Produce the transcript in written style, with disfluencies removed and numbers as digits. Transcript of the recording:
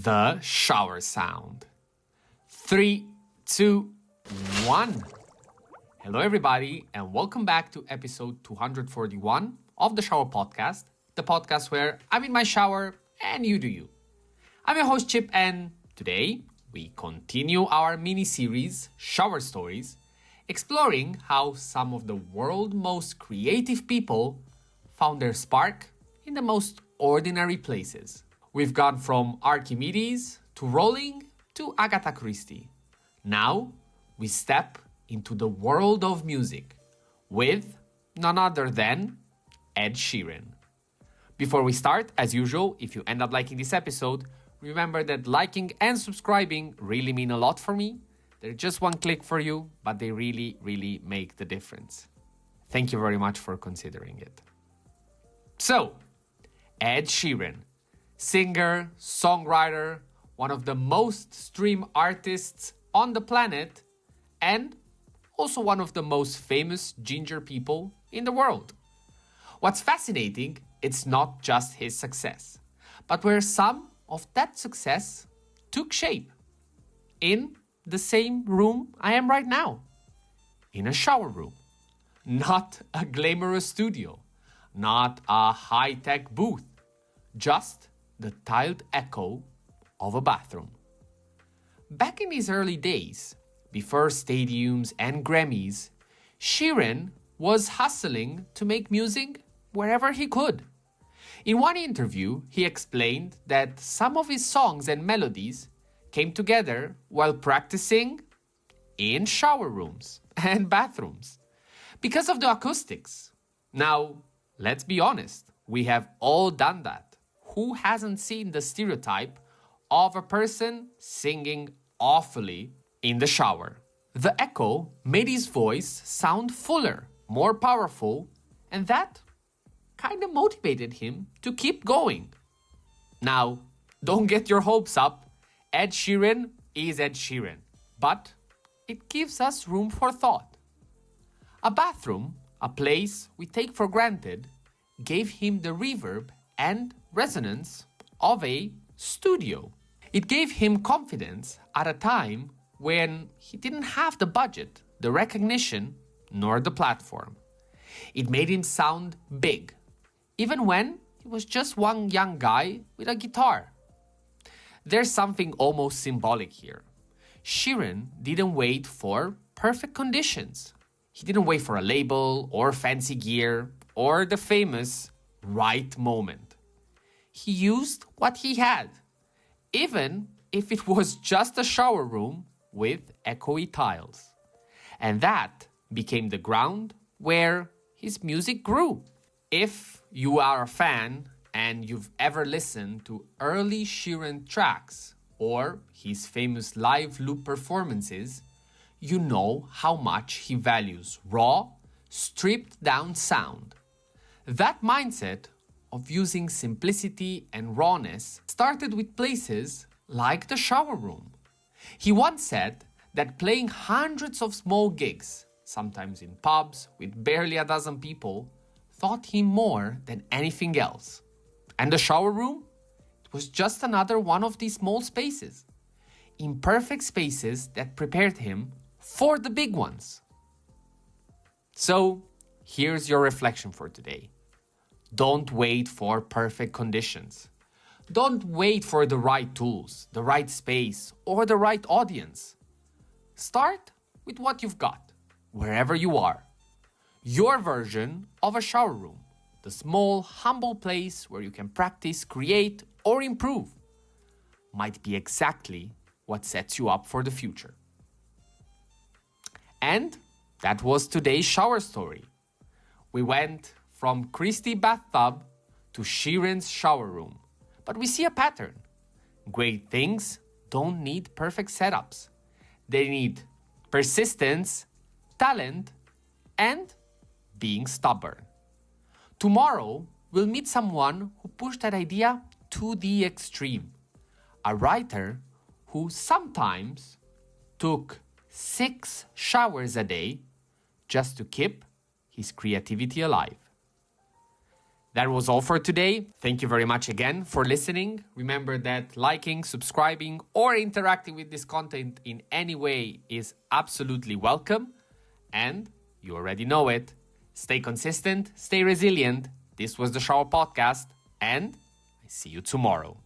The shower sound. 3, 2, 1. Hello, everybody, and welcome back to episode 241 of the Shower Podcast, the podcast where I'm in my shower and you do you. I'm your host, Chip, and today we continue our mini-series, Shower Stories, exploring how some of the world's most creative people found their spark in the most ordinary places. We've gone from Archimedes to Rowling to Agatha Christie. Now we step into the world of music with none other than Ed Sheeran. Before we start, as usual, if you end up liking this episode, remember that liking and subscribing really mean a lot for me. They're just one click for you, but they really, really make the difference. Thank you very much for considering it. So, Ed Sheeran, singer, songwriter, one of the most streamed artists on the planet, and also one of the most famous ginger people in the world. What's fascinating, it's not just his success, but where some of that success took shape. In the same room I am right now. In a shower room. Not a glamorous studio. Not a high-tech booth. Just the tiled echo of a bathroom. Back in his early days, before stadiums and Grammys, Sheeran was hustling to make music wherever he could. In one interview, he explained that some of his songs and melodies came together while practicing in shower rooms and bathrooms because of the acoustics. Now, let's be honest, we have all done that. Who hasn't seen the stereotype of a person singing awfully in the shower? The echo made his voice sound fuller, more powerful, and that kind of motivated him to keep going. Now, don't get your hopes up. Ed Sheeran is Ed Sheeran, but it gives us room for thought. A bathroom, a place we take for granted, gave him the reverb and resonance of a studio. It gave him confidence at a time when he didn't have the budget, the recognition, nor the platform. It made him sound big, even when he was just one young guy with a guitar. There's something almost symbolic here. Sheeran didn't wait for perfect conditions. He didn't wait for a label or fancy gear or the famous right moment. He used what he had, even if it was just a shower room with echoey tiles. And that became the ground where his music grew. If you are a fan and you've ever listened to early Sheeran tracks or his famous live loop performances, you know how much he values raw, stripped down sound. That mindset of using simplicity and rawness started with places like the shower room. He once said that playing hundreds of small gigs, sometimes in pubs with barely a dozen people, taught him more than anything else. And the shower room? It was just another one of these small spaces. Imperfect spaces that prepared him for the big ones. So, here's your reflection for today. Don't wait for perfect conditions. Don't wait for the right tools, the right space, or the right audience. Start with what you've got, wherever you are. Your version of a shower room, the small, humble place where you can practice, create, or improve, might be exactly what sets you up for the future. And that was today's shower story. We went from Christie bathtub to Sheeran's shower room. But we see a pattern. Great things don't need perfect setups. They need persistence, talent, and being stubborn. Tomorrow, we'll meet someone who pushed that idea to the extreme. A writer who sometimes took 6 showers a day just to keep his creativity alive. That was all for today. Thank you very much again for listening. Remember that liking, subscribing, or interacting with this content in any way is absolutely welcome. And you already know it. Stay consistent, stay resilient. This was the Shower Podcast, and I see you tomorrow.